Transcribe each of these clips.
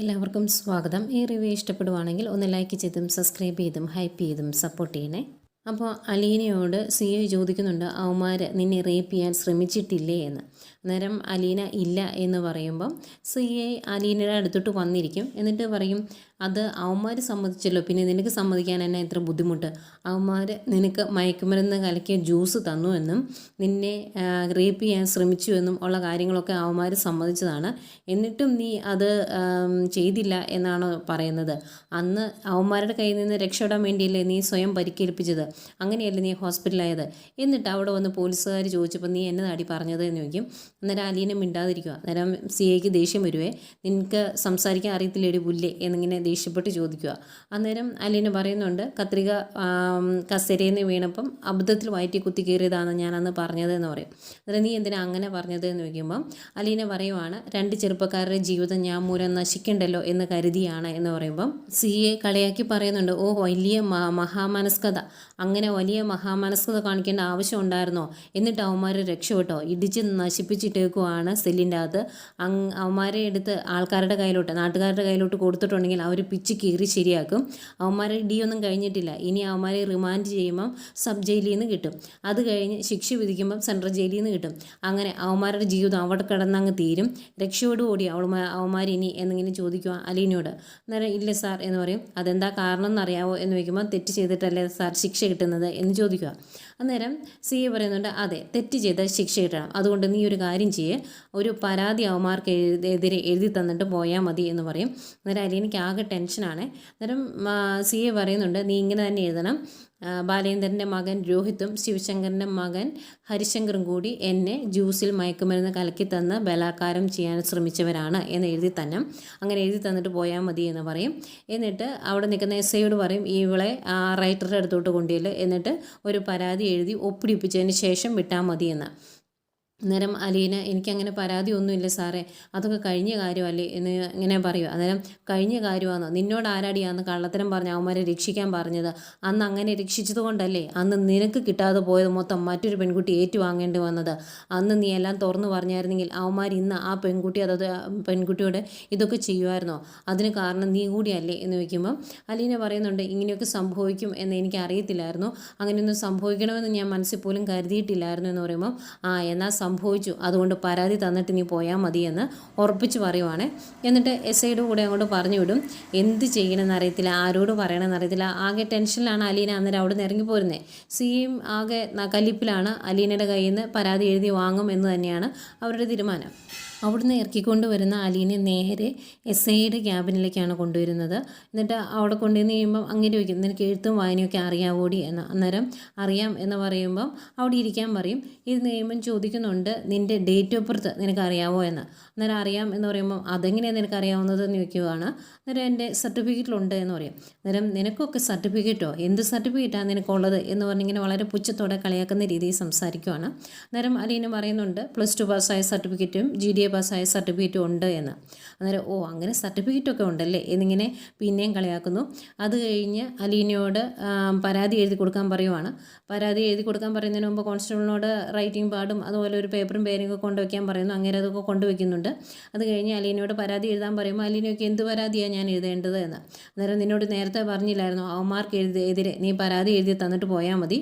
എല്ലാവർക്കും സ്വാഗതം. ഈ റിവ്യൂ ഇഷ്ടപ്പെടുവാണെങ്കിൽ ഒന്ന് ലൈക്ക് ചെയ്തും സബ്സ്ക്രൈബ് ചെയ്തും ഹൈപ്പ് ചെയ്തും സപ്പോർട്ട് ചെയ്യണേ. അപ്പോൾ അലീനയോട് സിഐ ചോദിക്കുന്നുണ്ട്, അവന്മാർ നിന്നെ റേപ്പ് ചെയ്യാൻ ശ്രമിച്ചിട്ടില്ലേ എന്ന്. അന്നേരം അലീന ഇല്ല എന്ന് പറയുമ്പം സിഐ അലീനയുടെ അടുത്തോട്ട് വന്നിരിക്കും. എന്നിട്ട് പറയും, അത് അവന്മാർ സമ്മതിച്ചല്ലോ, പിന്നെ നിനക്ക് സമ്മതിക്കാൻ തന്നെ ഇത്ര ബുദ്ധിമുട്ട്? അവന്മാർ നിനക്ക് മയക്കുമരുന്ന് കലക്കിയ ജ്യൂസ് തന്നു എന്നും നിന്നെ റേപ്പ് ചെയ്യാൻ ശ്രമിച്ചു എന്നും ഉള്ള കാര്യങ്ങളൊക്കെ അവന്മാർ സമ്മതിച്ചതാണ്. എന്നിട്ടും നീ അത് ചെയ്തില്ല എന്നാണ് പറയുന്നത്. അന്ന് അവന്മാരുടെ കയ്യിൽ നിന്ന് രക്ഷപ്പെടാൻ വേണ്ടിയല്ലേ നീ സ്വയം പരിക്കേൽപ്പിച്ചത്? അങ്ങനെയല്ലേ നീ ഹോസ്പിറ്റലായത്? എന്നിട്ട് അവിടെ വന്ന് പോലീസുകാർ ചോദിച്ചപ്പോൾ നീ എന്നതാടി പറഞ്ഞത് എന്ന് ചോദിക്കും. അന്നേരം അലീന മിണ്ടാതിരിക്കുക. അന്നേരം സിഐക്ക് ദേഷ്യം വരുവേ, നിനക്ക് സംസാരിക്കാൻ അറിയത്തില്ലേടി പുല്ലേ എന്നിങ്ങനെ ദേഷ്യപ്പെട്ട് ചോദിക്കുക. അന്നേരം അലീന പറയുന്നുണ്ട്, കത്രിക കസേരയിൽ നിന്ന് വീണപ്പം അബദ്ധത്തിൽ വയറ്റി കുത്തി കയറിയതാണ് ഞാനന്ന് പറഞ്ഞതെന്ന് പറയും. അന്നേരം നീ എന്തിനാ അങ്ങനെ പറഞ്ഞത് എന്ന് ചോദിക്കുമ്പം അലീന പറയുവാണ്, 2 ചെറുപ്പക്കാരുടെ ജീവിതം ഞാൻ മൂലം നശിക്കണ്ടല്ലോ എന്ന് കരുതിയാണ് എന്ന് പറയുമ്പം സിയെ കളിയാക്കി പറയുന്നുണ്ട്, ഓ വലിയ മഹാമനസ്കത, അങ്ങനെ വലിയ മഹാമനസ്കത കാണിക്കേണ്ട ആവശ്യം ഉണ്ടായിരുന്നോ? എന്നിട്ട് അവന്മാർ രക്ഷപ്പെട്ടോ? ഇടിച്ച് നശിപ്പിച്ചിട്ടേക്കുവാണ് സെല്ലിൻ്റെ അകത്ത്. അവന്മാരെ എടുത്ത് ആൾക്കാരുടെ കയ്യിലോട്ട്, നാട്ടുകാരുടെ കയ്യിലോട്ട് കൊടുത്തിട്ടുണ്ടെങ്കിൽ അവർ പിച്ച് കീറി ശരിയാക്കും. അവന്മാരെ ഇടിയൊന്നും കഴിഞ്ഞിട്ടില്ല. ഇനി അവന്മാരെ റിമാൻഡ് ചെയ്യുമ്പം സബ് ജയിലിൽ നിന്ന് കിട്ടും. അത് കഴിഞ്ഞ് ശിക്ഷ വിധിക്കുമ്പം സെൻട്രൽ ജയിലിൽ നിന്ന് കിട്ടും. അങ്ങനെ അവന്മാരുടെ ജീവിതം അവിടെ കിടന്നങ്ങ് തീരും. രക്ഷയോടുകൂടി അവന്മാർ ഇനി എന്നിങ്ങനെ ചോദിക്കുക അലീനയോട്. അന്നേരം ഇല്ല സാർ എന്ന് പറയും. അതെന്താ കാരണം എന്നറിയാവോ എന്ന് ചോദിക്കുമ്പോൾ തെറ്റ് ചെയ്തിട്ടല്ലേ സാർ ശിക്ഷ കിട്ടുന്നത് എന്ന് ചോദിക്കുക. അന്നേരം സി എ പറയുന്നുണ്ട്, അതെ, തെറ്റ് ചെയ്ത ശിക്ഷ കിട്ടണം. അതുകൊണ്ട് നീ ഒരു കാര്യം ചെയ്യേ, ഒരു പരാതി അവന്മാർക്ക് എതിരെ എഴുതി തന്നിട്ട് പോയാൽ മതി എന്ന് പറയും. അന്നേരം അലീനയ്ക്ക് ആകെ ടെൻഷനാണ്. അന്നേരം സി എ പറയുന്നുണ്ട്, നീ ഇങ്ങനെ തന്നെ എഴുതണം, ബാലേന്ദ്രൻ്റെ മകൻ രോഹിത്തും ശിവശങ്കറിൻ്റെ മകൻ ഹരിശങ്കറും കൂടി എന്നെ ജ്യൂസിൽ മയക്കുമരുന്ന് കലക്കി തന്ന് ബലാത്കാരം ചെയ്യാൻ ശ്രമിച്ചവരാണ് എന്ന് എഴുതി തന്നെ. അങ്ങനെ എഴുതി തന്നിട്ട് പോയാൽ മതി എന്ന് പറയും. എന്നിട്ട് അവിടെ നിൽക്കുന്ന എസ് ഐയോട് പറയും, ഇവളെ റൈറ്ററുടെ അടുത്തോട്ട് കൊണ്ടുപോയില്ല, എന്നിട്ട് ഒരു പരാതി എഴുതി ഒപ്പിടിപ്പിച്ചതിന് ശേഷം വിട്ടാൽ മതിയെന്ന്. അന്നേരം അലീന, എനിക്കങ്ങനെ പരാതിയൊന്നുമില്ല സാറേ, അതൊക്കെ കഴിഞ്ഞ കാര്യമല്ലേ എന്ന് ഇങ്ങനെ പറയുക. അന്നേരം കഴിഞ്ഞ കാര്യമാണോ? നിന്നോട് ആരാടിയാന്ന് കള്ളത്തരം പറഞ്ഞ് അവന്മാരെ രക്ഷിക്കാൻ പറഞ്ഞത്? അന്ന് അങ്ങനെ രക്ഷിച്ചത് കൊണ്ടല്ലേ അന്ന് നിനക്ക് കിട്ടാതെ പോയത് മൊത്തം മറ്റൊരു പെൺകുട്ടി ഏറ്റുവാങ്ങേണ്ടി വന്നത്? അന്ന് നീ എല്ലാം തുറന്നു പറഞ്ഞായിരുന്നെങ്കിൽ അവന്മാർ ഇന്ന് ആ പെൺകുട്ടിയോട് ഇതൊക്കെ ചെയ്യുമായിരുന്നോ? അതിന് കാരണം നീ കൂടിയല്ലേ എന്ന് വയ്ക്കുമ്പം അലീന പറയുന്നുണ്ട്, ഇങ്ങനെയൊക്കെ സംഭവിക്കും എന്ന് എനിക്ക് അറിയത്തില്ലായിരുന്നു, അങ്ങനെയൊന്നും സംഭവിക്കണമെന്ന് ഞാൻ മനസ്സിൽ പോലും കരുതിയിട്ടില്ലായിരുന്നു എന്ന് പറയുമ്പം എന്നാൽ സംഭവിച്ചു, അതുകൊണ്ട് പരാതി തന്നിട്ട് നീ പോയാൽ മതിയെന്ന് ഉറപ്പിച്ച് പറയുവാണ്. എന്നിട്ട് എസ് ഐയുടെ കൂടെ അങ്ങോട്ട് പറഞ്ഞു വിടും. എന്ത് ചെയ്യണമെന്ന് അറിയത്തില്ല, ആരോട് പറയണമെന്ന് അറിയത്തില്ല. ആകെ ടെൻഷനിലാണ് അലീന. അന്നേരം അവിടെ നിന്ന് ഇറങ്ങിപ്പോരുന്നത്. സിയും ആകെ കലിപ്പിലാണ്. അലീനയുടെ കയ്യിൽ നിന്ന് പരാതി എഴുതി വാങ്ങും എന്ന് തന്നെയാണ് അവരുടെ തീരുമാനം. അവിടുന്ന് ഇറക്കിക്കൊണ്ട് വരുന്ന അലീനെ നേരെ എസ് ഐയുടെ ക്യാബിനിലേക്കാണ് കൊണ്ടുവരുന്നത്. എന്നിട്ട് അവിടെ കൊണ്ടുവന്ന് കഴിയുമ്പം അങ്ങനെ ചോദിക്കും, നിനക്ക് എഴുത്തും വായനയൊക്കെ അറിയാവോടി എന്ന്. അന്നേരം അറിയാം എന്ന് പറയുമ്പം അവിടെ ഇരിക്കാൻ പറയും. ഇരുന്ന് കഴിയുമ്പം ചോദിക്കുന്നുണ്ട്, നിൻ്റെ ഡേറ്റ് ഓഫ് ബർത്ത് നിനക്ക് അറിയാവോ എന്ന്. അന്നേരം അറിയാം എന്ന് പറയുമ്പം അതെങ്ങനെയാണ് നിനക്ക് അറിയാവുന്നത് എന്ന് ചോദിക്കുകയാണ്. അന്നേരം എൻ്റെ സർട്ടിഫിക്കറ്റിലുണ്ട് എന്ന് പറയും. അന്നേരം നിനക്കൊക്കെ സർട്ടിഫിക്കറ്റോ? എന്ത് സർട്ടിഫിക്കറ്റാണ് നിനക്കുള്ളത് എന്ന് പറഞ്ഞിങ്ങനെ വളരെ പുച്ഛത്തോടെ കളിയാക്കുന്ന രീതിയിൽ സംസാരിക്കുകയാണ്. അന്നേരം അലീന പറയുന്നുണ്ട്, +2 പാസ്സായ സർട്ടിഫിക്കറ്റും GDA പാസ്സായ സർട്ടിഫിക്കറ്റും ഉണ്ട് എന്ന്. അന്നേരം അങ്ങനെ സർട്ടിഫിക്കറ്റൊക്കെ ഉണ്ടല്ലേ എന്നിങ്ങനെ പിന്നെയും കളിയാക്കുന്നു. അത് കഴിഞ്ഞ് അലീനയോട് പരാതി എഴുതി കൊടുക്കാൻ പറയുവാണ്. പരാതി എഴുതി കൊടുക്കാൻ പറയുന്നതിന് മുമ്പ് കോൺസ്റ്റബിളിനോട് റൈറ്റിംഗ് പാഡും അതുപോലെ ഒരു പേപ്പറും പേനൊക്കെ കൊണ്ടുവയ്ക്കാൻ പറയുന്നു. അങ്ങനെ അതൊക്കെ കൊണ്ടുവയ്ക്കുന്നുണ്ട്. അത് കഴിഞ്ഞ് അലീനയോട് പരാതി എഴുതാൻ പറയുമ്പോൾ അലീനയ്ക്ക് എന്ത് പരാതിയാണ് ഞാൻ എഴുതേണ്ടത് എന്ന്. അന്നേരം നിന്നോട് നേരത്തെ പറഞ്ഞില്ലായിരുന്നു അവന്മാർക്ക് എതിരെ നീ പരാതി എഴുതി തന്നിട്ട് പോയാൽ മതി,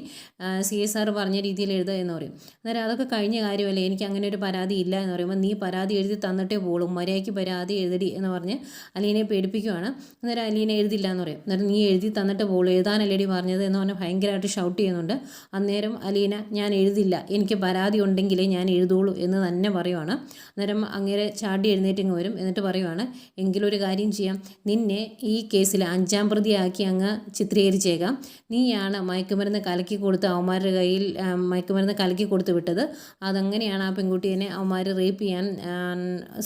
CSR പറഞ്ഞ രീതിയിൽ എഴുതുക എന്ന് പറയും. അന്നേരം അതൊക്കെ കഴിഞ്ഞ കാര്യമല്ലേ, എനിക്ക് അങ്ങനെ ഒരു പരാതി ഇല്ല എന്ന് പറയുമ്പോൾ നീ പരാതി എഴുതി തന്നിട്ടേ പോളും, മര്യാദയ്ക്ക് പരാതി എഴുതി എന്ന് പറഞ്ഞ് അലീനയെ പേടിപ്പിക്കുകയാണ്. അന്നേരം അലീന എഴുതില്ല എന്ന് പറയും. അന്നേരം നീ എഴുതി തന്നിട്ട് പോളും, എഴുതാനല്ലേടി പറഞ്ഞത് എന്ന് പറഞ്ഞ് ഭയങ്കരമായിട്ട് ഷൗട്ട് ചെയ്യുന്നുണ്ട്. അന്നേരം അലീന, ഞാൻ എഴുതില്ല, എനിക്ക് പരാതി ഉണ്ടെങ്കിലേ ഞാൻ എഴുതുള്ളൂ എന്ന് തന്നെ പറയുവാണ്. അന്നേരം അങ്ങനെ ചാടി എഴുന്നേറ്റിങ്ങ് വരും. എന്നിട്ട് പറയുവാണ്, എങ്കിലൊരു കാര്യം ചെയ്യാം, നിന്നെ ഈ കേസിൽ 5ാം പ്രതിയാക്കി അങ്ങ് ചിത്രീകരിച്ചേക്കാം. നീയാണ് മയക്കുമരുന്ന് കലക്കി കൊടുത്ത് അവന്മാരുടെ കയ്യിൽ മയക്കുമരുന്ന് കലക്കി കൊടുത്ത് വിട്ടത്, അതങ്ങനെയാണ് ആ പെൺകുട്ടീനെ അവന്മാർ റേപ്പ് ചെയ്യാൻ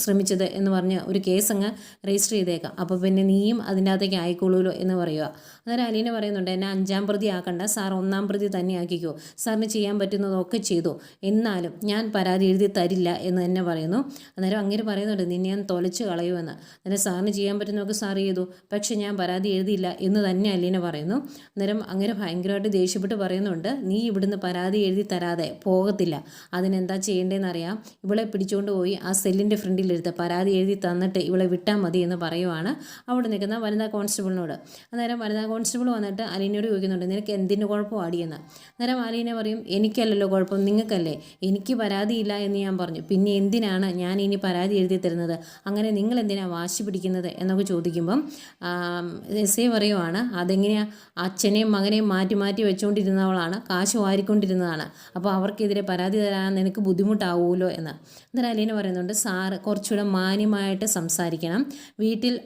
ശ്രമിച്ചത് എന്ന് പറഞ്ഞ് ഒരു കേസ് അങ്ങ് രജിസ്റ്റർ ചെയ്തേക്കാം. അപ്പോൾ പിന്നെ നീയും അതിൻ്റെ അകത്തേക്ക് ആയിക്കോളൂല്ലോ എന്ന് പറയുക. അന്നേരം അലീന പറയുന്നുണ്ട്, എന്നെ 5ാം പ്രതി ആക്കണ്ട സാർ, 1ാം പ്രതി തന്നെ ആക്കിക്കോ, സാറിന് ചെയ്യാൻ പറ്റുന്നതൊക്കെ ചെയ്തോ, എന്നാലും ഞാൻ പരാതി എഴുതി തരില്ല എന്ന് തന്നെ പറയുന്നു. അന്നേരം അങ്ങനെ പറയുന്നുണ്ട്, നിന്നെ ഞാൻ തൊലച്ച് കളയുമെന്ന്. അന്നേരം സാറിന് ചെയ്യാൻ പറ്റുന്നതൊക്കെ സാർ ചെയ്തു, പക്ഷേ ഞാൻ പരാതി എഴുതിയില്ല എന്ന് തന്നെ അലീന പറയുന്നു. അന്നേരം അങ്ങനെ ഭയങ്കരമായിട്ട് ദേഷ്യപ്പെട്ട് പറയുന്നുണ്ട്, നീ ഇവിടുന്ന് പരാതി എഴുതി തരാതെ പോകത്തില്ല, അതിനെന്താ ചെയ്യേണ്ടതെന്ന് അറിയാം, ഇവളെ പിടിച്ചുകൊണ്ട് പോയി ആ സെല്ലിൻ്റെ ഫ്രണ്ടിലിരുത്ത് പരാതി എഴുതി തന്നിട്ട് ഇവളെ വിട്ടാൽ മതി എന്ന് പറയുവാണ് അവിടെ നിൽക്കുന്ന വനിതാ കോൺസ്റ്റബിളിനോട്. അന്നേരം വനിതാ കോൺസ്റ്റബിൾ വന്നിട്ട് അലീനയോട് ചോദിക്കുന്നുണ്ട്, നിനക്ക് എന്തിന് കുഴപ്പം ആടിയെന്ന്. അന്നേരം അലീന പറയും, എനിക്കല്ലല്ലോ കുഴപ്പം, നിങ്ങൾക്കല്ലേ, എനിക്ക് പരാതിയില്ല എന്ന് ഞാൻ പറഞ്ഞു, പിന്നെ എന്തിനാണ് ഞാൻ ഇനി പരാതി എഴുതി തരുന്നത്, അങ്ങനെ നിങ്ങൾ എന്തിനാണ് വാശി പിടിക്കുന്നത് എന്നൊക്കെ ചോദിക്കുമ്പം എസ് പറയുവാണ്, അതെങ്ങനെയാണ്, അച്ഛനെയും മകനെയും മാറ്റി മാറ്റി വെച്ചുകൊണ്ടിരുന്നവളാണ്, കാശ് വാരിക്കൊണ്ടിരുന്നതാണ്, അപ്പോൾ അവർക്കെതിരെ പരാതി തരാൻ നിനക്ക് ബുദ്ധിമുട്ടാവുമല്ലോ എന്ന്. അന്നേരം അലീന പറയുന്നുണ്ട്, സാറ് കുറച്ചുകൂടെ മാന്യമായിട്ട് സംസാരിക്കണം, വീട്ടിൽ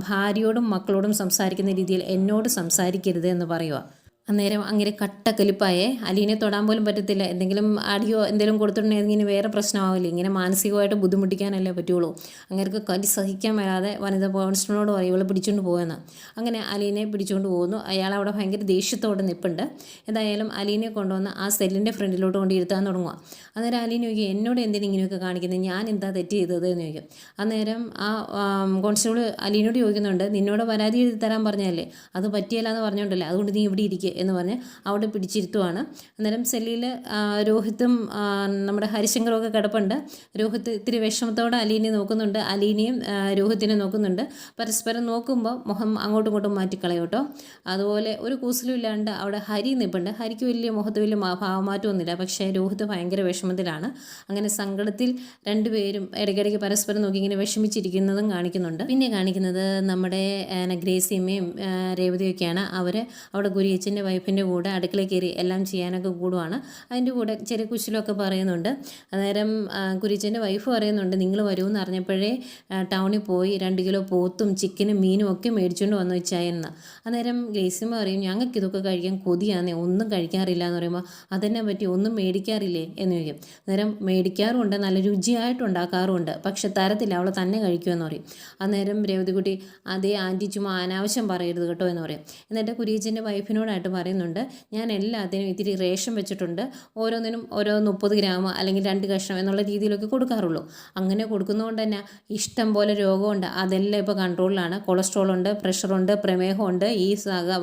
ഭാര്യയോടും മക്കളോടും സംസാരിക്കുന്ന രീതിയിൽ എന്നോട് സംസാരിക്കരുത് എന്ന് പറയുക. അന്നേരം അങ്ങനെ കട്ടക്കലിപ്പായേ, അലീനെ തൊടാൻ പോലും പറ്റത്തില്ല, എന്തെങ്കിലും അടിയോ എന്തെങ്കിലും കൊടുത്തിട്ടുണ്ടെങ്കിൽ ഇങ്ങനെ വേറെ പ്രശ്നമാവില്ല, ഇങ്ങനെ മാനസികമായിട്ട് ബുദ്ധിമുട്ടിക്കാനല്ലേ പറ്റുള്ളൂ. അങ്ങനെയൊക്കെ കലി സഹിക്കാൻ വരാതെ വനിതാ കോൺസ്റ്റബിളിനോട് പറയും ഇവളെ പിടിച്ചുകൊണ്ട് പോകുമെന്ന്. അങ്ങനെ അലീനെ പിടിച്ചുകൊണ്ട് പോകുന്നു. അയാൾ അവിടെ ഭയങ്കര ദേഷ്യത്തോടെ നിൽപ്പുണ്ട്. എന്തായാലും അലീനെ കൊണ്ടുവന്ന് ആ സെല്ലിൻ്റെ ഫ്രണ്ടിലോട്ട് കൊണ്ട് ഇരുത്താൻ തുടങ്ങുക. അന്നേരം അലീന ചോദിക്കും, എന്നോട് എന്തിനും ഇങ്ങനെയൊക്കെ കാണിക്കുന്നത്, ഞാൻ എന്താ തെറ്റ് ചെയ്തത് എന്ന് ചോദിക്കും. അന്നേരം ആ കോൺസ്റ്റബിൾ അലീനോട് ചോദിക്കുന്നുണ്ട്, നിന്നോട് പരാതി എഴുതി തരാൻ പറഞ്ഞല്ലേ, അത് പറ്റിയല്ല എന്ന് പറഞ്ഞുകൊണ്ടല്ലേ, അതുകൊണ്ട് നീ ഇവിടെ ഇരിക്കുക എന്ന് പറഞ്ഞ് അവിടെ പിടിച്ചിരുത്തുവാണ്. അന്നേരം സെല്ലിൽ രോഹിത്തും നമ്മുടെ ഹരിശങ്കറും ഒക്കെ കിടപ്പുണ്ട്. രോഹിത്ത് ഇത്തിരി വിഷമത്തോടെ അലീനെ നോക്കുന്നുണ്ട്, അലീനയും രോഹിത്തിനെ നോക്കുന്നുണ്ട്. പരസ്പരം നോക്കുമ്പോൾ മുഖം അങ്ങോട്ടും ഇങ്ങോട്ടും മാറ്റിക്കളയും കേട്ടോ. അതുപോലെ ഒരു കൂസലും ഇല്ലാണ്ട് അവിടെ ഹരി നിൽപ്പുണ്ട്. ഹരിക്ക് വലിയ മുഖത്ത് വലിയ ഭാവമാറ്റമൊന്നുമില്ല, പക്ഷേ രോഹിത്ത് ഭയങ്കര വിഷമത്തിലാണ്. അങ്ങനെ സങ്കടത്തിൽ രണ്ടുപേരും ഇടയ്ക്കിടയ്ക്ക് പരസ്പരം നോക്കി ഇങ്ങനെ വിഷമിച്ചിരിക്കുന്നതും കാണിക്കുന്നുണ്ട്. പിന്നെ കാണിക്കുന്നത് നമ്മുടെ ഗ്രേസിയമ്മയും രേവതിയൊക്കെയാണ്. അവർ അവിടെ ഗുരിയച്ചൻ്റെ വൈഫിൻ്റെ കൂടെ അടുക്കളയിൽ കയറി എല്ലാം ചെയ്യാനൊക്കെ കൂടുവാണ്. അതിൻ്റെ കൂടെ ചെറിയ കുശലമൊക്കെ പറയുന്നുണ്ട്. അന്നേരം കുരിച്ചൻ്റെ വൈഫ് പറയുന്നുണ്ട്, നിങ്ങൾ വരുമെന്ന് അറിഞ്ഞപ്പോഴേ ടൗണിൽ പോയി 2 കിലോ പോത്തും ചിക്കനും മീനും ഒക്കെ മേടിച്ചുകൊണ്ട് വന്നു വെച്ചായെന്ന്. അന്നേരം ഗ്രേസിയമ്മ പറയും, ഞങ്ങൾക്ക് ഇതൊക്കെ കഴിക്കാൻ കൊതിയാന്നേ, ഒന്നും കഴിക്കാറില്ല എന്ന് പറയുമ്പോൾ, അതെന്നെ പറ്റി ഒന്നും മേടിക്കാറില്ലേ എന്ന് ചോദിക്കും. അന്നേരം മേടിക്കാറുമുണ്ട്, നല്ല രുചിയായിട്ട് ഉണ്ടാക്കാറുമുണ്ട്, പക്ഷെ തരത്തില്ല, അവൾ തന്നെ കഴിക്കുമെന്ന് പറയും. അന്നേരം രേവതിക്കുട്ടി, അതേ ആൻറ്റി ചുമ്മാ അനാവശ്യം പറയരുത് കേട്ടോ എന്ന് പറയും. എന്നിട്ട് കുരിയച്ചൻ്റെ വൈഫിനോടായിട്ട് പറയുന്നുണ്ട്, ഞാൻ എല്ലാത്തിനും ഇത്തിരി റേഷൻ വെച്ചിട്ടുണ്ട്, ഓരോന്നിനും ഓരോ 30 ഗ്രാം അല്ലെങ്കിൽ 2 കഷ്ണം എന്നുള്ള രീതിയിലൊക്കെ കൊടുക്കാറുള്ളൂ. അങ്ങനെ കൊടുക്കുന്നതുകൊണ്ട് തന്നെ ഇഷ്ടം പോലെ രോഗമുണ്ട്, അതെല്ലാം ഇപ്പോൾ കൺട്രോളിലാണ്. കൊളസ്ട്രോളുണ്ട്, പ്രഷറുണ്ട്, പ്രമേഹമുണ്ട്, ഈ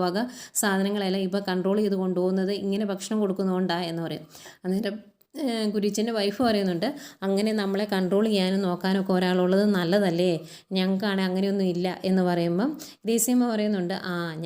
വക സാധനങ്ങളെല്ലാം ഇപ്പോൾ കൺട്രോൾ ചെയ്ത് കൊണ്ടുപോകുന്നത് ഇങ്ങനെ ഭക്ഷണം കൊടുക്കുന്നതുകൊണ്ടാണ് എന്ന് പറയും. അന്നേരം കുരിച്ചൻ്റെ വൈഫ് പറയുന്നുണ്ട്, അങ്ങനെ നമ്മളെ കൺട്രോൾ ചെയ്യാനും നോക്കാനൊക്കെ ഒരാളുള്ളത് നല്ലതല്ലേ, ഞങ്ങൾക്കാണെങ്കിൽ അങ്ങനെയൊന്നും ഇല്ല എന്ന് പറയുമ്പം ഗ്രേസിയമ്മ പറയുന്നുണ്ട്,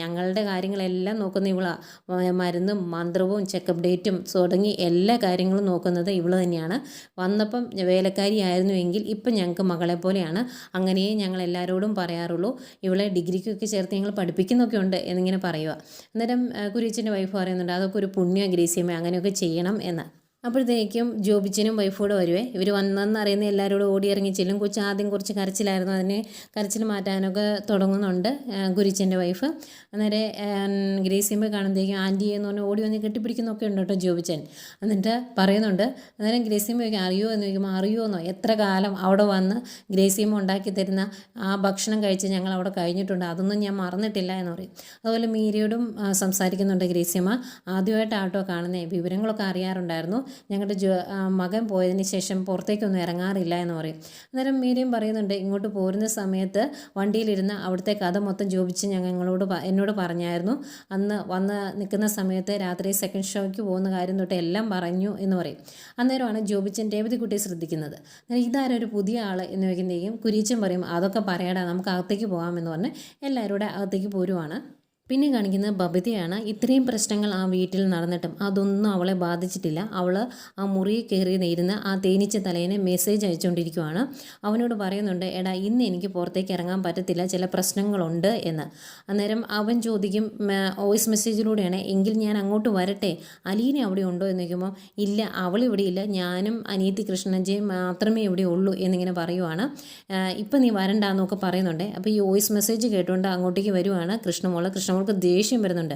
ഞങ്ങളുടെ കാര്യങ്ങളെല്ലാം നോക്കുന്ന ഇവളാണ്, മരുന്നും മന്ത്രവും ചെക്കപ്പ് ഡേറ്റും തുടങ്ങി എല്ലാ കാര്യങ്ങളും നോക്കുന്നത് ഇവള് തന്നെയാണ്. വന്നപ്പം വേലക്കാരിയായിരുന്നുവെങ്കിൽ ഇപ്പം ഞങ്ങൾക്ക് മകളെ പോലെയാണ്, അങ്ങനെയേ ഞങ്ങൾ എല്ലാവരോടും പറയാറുള്ളൂ, ഇവളെ ഡിഗ്രിക്കൊക്കെ ചേർത്ത് ഞങ്ങൾ പഠിപ്പിക്കുന്നൊക്കെ ഉണ്ട് എന്നിങ്ങനെ പറയുക. അന്നേരം കുരിച്ചൻ്റെ വൈഫ് പറയുന്നുണ്ട്, അതൊക്കെ ഒരു പുണ്യ ഗ്രേസിയമ്മ, അങ്ങനെയൊക്കെ ചെയ്യണം എന്ന്. അപ്പോഴത്തേക്കും ജോബിച്ചനും വൈഫോടെ വരുവേ. ഇവർ വന്നെന്നറിയുന്ന എല്ലാവരോടും ഓടി ഇറങ്ങി ചെല്ലും. കൊച്ചു ആദ്യം കുറച്ച് കരച്ചിലായിരുന്നു, അതിനെ കരച്ചിൽ മാറ്റാനൊക്കെ തുടങ്ങുന്നുണ്ട് കുരിച്ചൻ്റെ വൈഫ്. അന്നേരം ഗ്രേസിയമ്മ കാണുമ്പോഴേക്കും ആൻറ്റി എന്ന് പറഞ്ഞാൽ ഓടി വന്ന് കെട്ടിപ്പിടിക്കുന്നൊക്കെ ഉണ്ട് കേട്ടോ ജോബിച്ചൻ. എന്നിട്ട് പറയുന്നുണ്ട്. അന്നേരം ഗ്രേസിയമ്മ ചോദിക്കും, അറിയോ എന്ന് ചോദിക്കുമ്പോൾ, അറിയുമെന്നോ, എത്ര കാലം അവിടെ വന്ന് ഗ്രേസിയമ്മ ഉണ്ടാക്കി തരുന്ന ആ ഭക്ഷണം കഴിച്ച് ഞങ്ങൾ അവിടെ കഴിഞ്ഞിട്ടുണ്ട്, അതൊന്നും ഞാൻ മറന്നിട്ടില്ല എന്ന് പറയും. അതുപോലെ മീരയോടും സംസാരിക്കുന്നുണ്ട് ഗ്രേസിയമ്മ. ആദ്യമായിട്ടാട്ടോ കാണുന്നത്, വിവരങ്ങളൊക്കെ അറിയാറുണ്ടായിരുന്നു, ഞങ്ങളുടെ മകൻ പോയതിന് ശേഷം പുറത്തേക്കൊന്നും ഇറങ്ങാറില്ല എന്ന് പറയും. അന്നേരം മീരയും പറയുന്നുണ്ട്, ഇങ്ങോട്ട് പോരുന്ന സമയത്ത് വണ്ടിയിലിരുന്ന് അവിടുത്തെ കഥ മൊത്തം ജോബിച്ച് എന്നോട് പറഞ്ഞായിരുന്നു, അന്ന് വന്ന് നിൽക്കുന്ന സമയത്ത് രാത്രി സെക്കൻഡ് ഷോയ്ക്ക് പോകുന്ന കാര്യം തൊട്ട് എല്ലാം പറഞ്ഞു എന്ന് പറയും. അന്നേരമാണ് ജോബിച്ചൻ രേവതിക്കുട്ടിയെ ശ്രദ്ധിക്കുന്നത്. അന്നേരം ഇതാരൊരു പുതിയ ആൾ എന്ന് ചോദിക്കുന്നതെങ്കിലും കുരിച്ചൻ പറയും, അതൊക്കെ പറയടാ, നമുക്ക് അകത്തേക്ക് പോകാമെന്ന് പറഞ്ഞ് എല്ലാവരുടെ അകത്തേക്ക് പോരുവാണ്. പിന്നെ കാണിക്കുന്നത് ബബിതയാണ്. ഇത്രയും പ്രശ്നങ്ങൾ ആ വീട്ടിൽ നടന്നിട്ടും അതൊന്നും അവളെ ബാധിച്ചിട്ടില്ല. അവൾ ആ മുറിയിൽ കയറി ഇരുന്ന് ആ തേനീച്ച തലേനെ മെസ്സേജ് അയച്ചുകൊണ്ടിരിക്കുവാണ്. അവനോട് പറയുന്നുണ്ട്, എടാ ഇന്ന് എനിക്ക് പുറത്തേക്ക് ഇറങ്ങാൻ പറ്റത്തില്ല, ചില പ്രശ്നങ്ങളുണ്ട് എന്ന്. അന്നേരം അവൻ ചോദിക്കും, വോയിസ് മെസ്സേജിലൂടെയാണ്, എങ്കിൽ ഞാൻ അങ്ങോട്ട് വരട്ടെ, അലീന അവിടെ ഉണ്ടോ എന്ന് ചോദിക്കുമ്പോൾ, ഇല്ല അവളിവിടെ ഇല്ല, ഞാനും അനിയത്തി കൃഷ്ണജയും മാത്രമേ ഇവിടെ ഉള്ളൂ എന്നിങ്ങനെ പറയുവാണ്. ഇപ്പം നീ വരണ്ടാന്നൊക്കെ പറയുന്നുണ്ട്. അപ്പോൾ ഈ വോയിസ് മെസ്സേജ് കേട്ടുകൊണ്ട് അങ്ങോട്ടേക്ക് വരുവാണ് കൃഷ്ണമോൾക്ക് ദേഷ്യം വരുന്നുണ്ട്.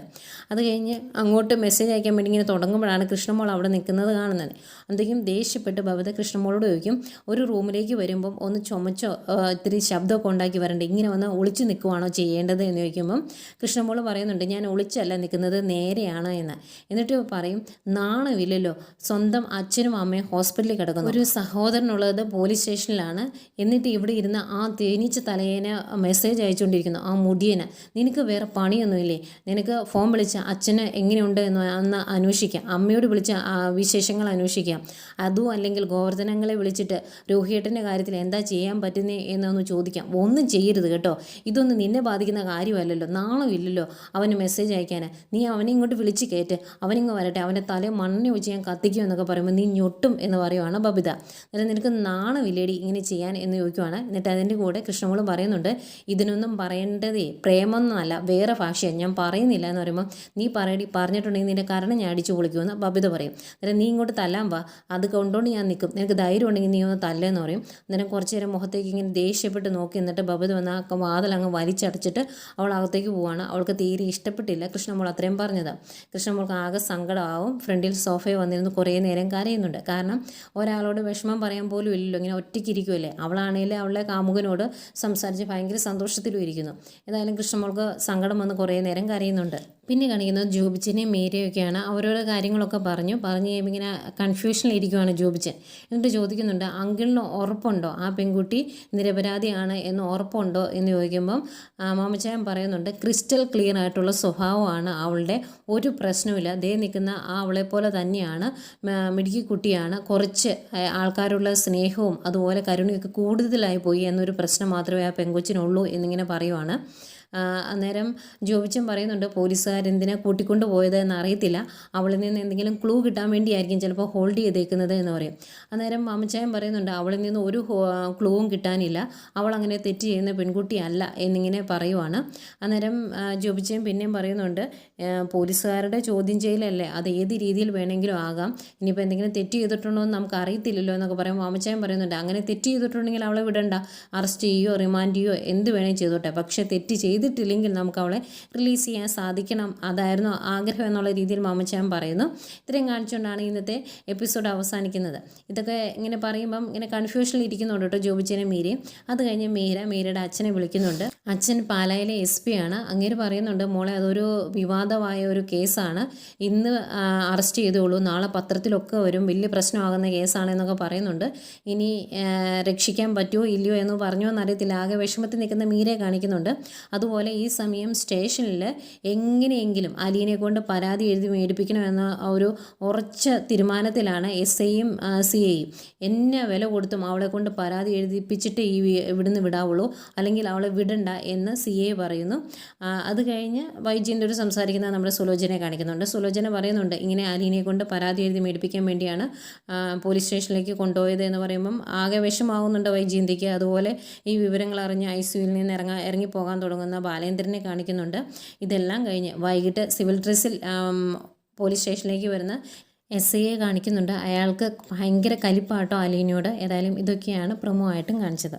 അത് കഴിഞ്ഞ് അങ്ങോട്ട് മെസ്സേജ് അയക്കാൻ വേണ്ടി ഇങ്ങനെ തുടങ്ങുമ്പോഴാണ് കൃഷ്ണമോൾ അവിടെ നിൽക്കുന്നത് കാണുന്നത്. എന്തെങ്കിലും ദേഷ്യപ്പെട്ട് ബബിത കൃഷ്ണമോളോട് ചോദിക്കും, ഒരു റൂമിലേക്ക് വരുമ്പം ഒന്ന് ചുമച്ചോ ഇത്തിരി ശബ്ദമൊക്കെ ഉണ്ടാക്കി വരണ്ടേ, ഇങ്ങനെ വന്ന് ഒളിച്ചു നിൽക്കുവാണോ ചെയ്യേണ്ടത് എന്ന് ചോദിക്കുമ്പം കൃഷ്ണമോൾ പറയുന്നുണ്ട്, ഞാൻ ഒളിച്ചല്ല നിൽക്കുന്നത്, നേരെയാണ് എന്ന്. എന്നിട്ട് പറയും, നാണമില്ലല്ലോ, സ്വന്തം അച്ഛനും അമ്മയും ഹോസ്പിറ്റലിൽ കിടക്കുന്നു, ഒരു സഹോദരനുള്ളത് പോലീസ് സ്റ്റേഷനിലാണ്, എന്നിട്ട് ഇവിടെ ഇരുന്ന് ആ തേനീച്ച തലേനെ മെസ്സേജ് അയച്ചുകൊണ്ടിരിക്കുന്നു, ആ മുടിയന്, നിനക്ക് വേറെ പണിയൊന്നും പേടിയൊന്നുമില്ലേ? നിനക്ക് ഫോൺ വിളിച്ച അച്ഛന് എങ്ങനെയുണ്ട് എന്ന് അന്ന് അന്വേഷിക്കാം, അമ്മയോട് വിളിച്ച വിശേഷങ്ങൾ അന്വേഷിക്കാം. അതും അല്ലെങ്കിൽ ഗോവർദ്ധനങ്ങളെ വിളിച്ചിട്ട് രോഹിയേട്ടൻ്റെ കാര്യത്തിൽ എന്താ ചെയ്യാൻ പറ്റുന്നേ എന്നൊന്ന് ചോദിക്കാം. ഒന്നും ചെയ്യരുത് കേട്ടോ. ഇതൊന്നും നിന്നെ ബാധിക്കുന്ന കാര്യമല്ലല്ലോ, നാണമില്ലല്ലോ അവന് മെസ്സേജ് അയക്കാൻ. നീ അവനെ ഇങ്ങോട്ട് വിളിച്ച് കയറ്റ്, അവനിങ്ങ് വരട്ടെ, അവൻ്റെ തലയിൽ മണ്ണെണ്ണ ഒഴിച്ച് ഞാൻ കത്തിക്കും എന്നൊക്കെ പറയുമ്പോൾ നീ ഞൊട്ടും എന്ന് പറയുവാണ് ബബിത. അന്നേരം നിനക്ക് നാണമില്ലേടി ഇങ്ങനെ ചെയ്യാൻ എന്ന് ചോദിക്കുവാണ്. എന്നിട്ട് അതിൻ്റെ കൂടെ കൃഷ്ണമോളും പറയുന്നുണ്ട്, ഇതിനൊന്നും പറയേണ്ടതേ പ്രേമൊന്നുമല്ല, വേറെ ഭാഷയാണ്, ഞാൻ പറയുന്നില്ല എന്ന് പറയുമ്പോൾ നീ പറഞ്ഞിട്ടുണ്ടെങ്കിൽ നിൻ്റെ കരണം ഞാൻ അടിച്ചു പൊളിക്കുമെന്ന് ബബിത പറയും. അന്നേരം നീ ഇങ്ങോട്ട് തല്ലാൻ വാ, അത് കൊണ്ടുകൊണ്ട് ഞാൻ നിൽക്കും, നിനക്ക് ധൈര്യം ഉണ്ടെങ്കിൽ നീ ഒന്ന് തല്ലേന്ന് പറയും. അന്നേരം കുറച്ച് നേരം മുഖത്തേക്ക് ഇങ്ങനെ ദേഷ്യപ്പെട്ട് നോക്കി എന്നിട്ട് ബബിത വന്ന് ആ വാതിൽ അങ്ങ് വലിച്ചടച്ചിട്ട് അവൾ അകത്തേക്ക് പോവാണ്. അവൾക്ക് തീരെ ഇഷ്ടപ്പെട്ടില്ല കൃഷ്ണമോൾ അത്രയും പറഞ്ഞത്. കൃഷ്ണമോൾക്ക് ആകെ സങ്കടമാവും. ഫ്രണ്ടിൽ സോഫയിൽ വന്നിരുന്ന് കുറേ നേരം കരയുന്നുണ്ട്. കാരണം ഒരാളോട് വിഷമം പറയാൻ പോലും ഇല്ലല്ലോ, ഇങ്ങനെ ഒറ്റയ്ക്ക് ഇരിക്കുമല്ലേ. അവളാണെങ്കിൽ അവളുടെ കാമുകനോട് സംസാരിച്ച് ഭയങ്കര സന്തോഷത്തിലും ഇരിക്കുന്നു. ഏതായാലും കൃഷ്ണമോൾക്ക് സങ്കടം വന്ന് കുറേ നേരം കരയുന്നുണ്ട്. പിന്നെ കാണിക്കുന്നത് ജോബിച്ചനെയും മീരയൊക്കെയാണ്. അവരോട് കാര്യങ്ങളൊക്കെ പറഞ്ഞു കഴിയുമ്പോൾ ഇങ്ങനെ കൺഫ്യൂഷനിലിരിക്കുവാണ് ജോബിച്ചൻ. എന്നിട്ട് ചോദിക്കുന്നുണ്ട്, അങ്കിളിന് ഉറപ്പുണ്ടോ ആ പെൺകുട്ടി നിരപരാധിയാണ് എന്ന് ഉറപ്പുണ്ടോ എന്ന് ചോദിക്കുമ്പം മാമച്ചായൻ പറയുന്നുണ്ട്, ക്രിസ്റ്റൽ ക്ലിയർ ആയിട്ടുള്ള സ്വഭാവമാണ് അവളുടെ, ഒരു പ്രശ്നവുമില്ല. ദേ നിൽക്കുന്ന ആ അവളെപ്പോലെ തന്നെയാണ്, മിടുക്കി കുട്ടിയാണ്, കുറച്ച് ആൾക്കാരുള്ള സ്നേഹവും അതുപോലെ കരുണയൊക്കെ കൂടുതലായി പോയി എന്നൊരു പ്രശ്നം മാത്രമേ ആ പെൺകൊച്ചിനുള്ളൂ എന്നിങ്ങനെ പറയുവാണ്. അന്നേരം ജോബിച്ചൻ പറയുന്നുണ്ട്, പോലീസുകാരെന്തിനാ കൂട്ടിക്കൊണ്ട് പോയത് എന്നറിയത്തില്ല, അവളിൽ നിന്ന് എന്തെങ്കിലും ക്ലൂ കിട്ടാൻ വേണ്ടിയായിരിക്കും ചിലപ്പോൾ ഹോൾഡ് ചെയ്തേക്കുന്നത് എന്ന് പറയും. അന്നേരം മാമച്ചായൻ പറയുന്നുണ്ട്, അവളിൽ നിന്ന് ഒരു ക്ലൂവും കിട്ടാനില്ല, അവൾ അങ്ങനെ തെറ്റ് ചെയ്യുന്ന പെൺകുട്ടിയല്ല എന്നിങ്ങനെ പറയുവാണ്. അന്നേരം ജോബിച്ചൻ പിന്നെയും പറയുന്നുണ്ട്, പോലീസുകാരുടെ ചോദ്യം ചെയ്യലല്ലേ, അത് ഏത് രീതിയിൽ വേണമെങ്കിലും ആകാം, ഇനിയിപ്പോൾ എന്തെങ്കിലും തെറ്റ് ചെയ്തിട്ടുണ്ടോ എന്ന് നമുക്ക് അറിയത്തില്ലല്ലോ എന്നൊക്കെ പറയുമ്പോൾ മാമച്ചായൻ പറയുന്നുണ്ട്, അങ്ങനെ തെറ്റ് ചെയ്തിട്ടുണ്ടെങ്കിൽ അവളെ വിടണ്ട, അറസ്റ്റ് ചെയ്യുകയോ റിമാൻഡ് ചെയ്യുകയോ എന്ത് വേണമെങ്കിൽ ചെയ്തോട്ടെ, പക്ഷേ തെറ്റ് ചെയ്തിട്ടില്ലെങ്കിൽ നമുക്ക് അവളെ റിലീസ് ചെയ്യാൻ സാധിക്കണം, അതായിരുന്നു ആഗ്രഹം എന്നുള്ള രീതിയിൽ മാമച്ചാൻ പറയുന്നു. ഇത്രയും കാണിച്ചുകൊണ്ടാണ് ഇന്നത്തെ എപ്പിസോഡ് അവസാനിക്കുന്നത്. ഇതൊക്കെ ഇങ്ങനെ പറയുമ്പം ഇങ്ങനെ കൺഫ്യൂഷനിൽ ഇരിക്കുന്നുണ്ട് കേട്ടോ ജോബിച്ചനെ മീരയും. അത് കഴിഞ്ഞ് മീരയുടെ അച്ഛനെ വിളിക്കുന്നുണ്ട്. അച്ഛൻ പാലായിലെ SP ആണ്. അങ്ങേര് പറയുന്നുണ്ട്, മോളെ അതൊരു വിവാദമായ ഒരു കേസാണ്, ഇന്ന് അറസ്റ്റ് ചെയ്തോളൂ, നാളെ പത്രത്തിലൊക്കെ വരും, വലിയ പ്രശ്നമാകുന്ന കേസാണ് എന്നൊക്കെ പറയുന്നുണ്ട്. ഇനി രക്ഷിക്കാൻ പറ്റുമോ ഇല്ലയോ എന്ന് പറഞ്ഞോ എന്നറിയത്തില്ല. ആകെ വിഷമത്തിൽ നിൽക്കുന്ന മീരയെ കാണിക്കുന്നുണ്ട്. അതുപോലെ ഈ സമയം സ്റ്റേഷനിൽ എങ്ങനെയെങ്കിലും അലീനെ കൊണ്ട് പരാതി എഴുതി മേടിപ്പിക്കണമെന്ന ഒരു ഉറച്ച തീരുമാനത്തിലാണ് SIയും CAയും. എന്നെ വില കൊടുത്തും അവളെ കൊണ്ട് പരാതി എഴുതിപ്പിച്ചിട്ട് ഇവിടുന്ന് വിടാവുള്ളൂ, അല്ലെങ്കിൽ അവളെ വിടണ്ട എന്ന് CA പറയുന്നു. അത് കഴിഞ്ഞ് വൈജയൻ്റെ ഒരു സംസാരിക്കുന്ന നമ്മുടെ സുലോചനയെ കാണിക്കുന്നുണ്ട്. സുലോചന പറയുന്നുണ്ട്, ഇങ്ങനെ അലീനെ കൊണ്ട് പരാതി എഴുതി മേടിപ്പിക്കാൻ വേണ്ടിയാണ് പോലീസ് സ്റ്റേഷനിലേക്ക് കൊണ്ടുപോയത് എന്ന് പറയുമ്പം ആകെ വിഷമാവുന്നുണ്ട് വൈജയന്തിക്ക്. അതുപോലെ ഈ വിവരങ്ങൾ അറിഞ്ഞ് ICUവിൽ നിന്ന് ഇറങ്ങിപ്പോകാൻ തുടങ്ങുന്ന ബാലേന്ദ്രനെ കാണിക്കുന്നുണ്ട്. ഇതെല്ലാം കഴിഞ്ഞ് വൈകിട്ട് സിവിൽ ഡ്രസ്സിൽ പോലീസ് സ്റ്റേഷനിലേക്ക് വരുന്ന SIയെ കാണിക്കുന്നുണ്ട്. അയാൾക്ക് ഭയങ്കര കലിപ്പാട്ടോ അലീനയോട്. ഏതായാലും ഇതൊക്കെയാണ് പ്രൊമോ ആയിട്ടും കാണിച്ചത്.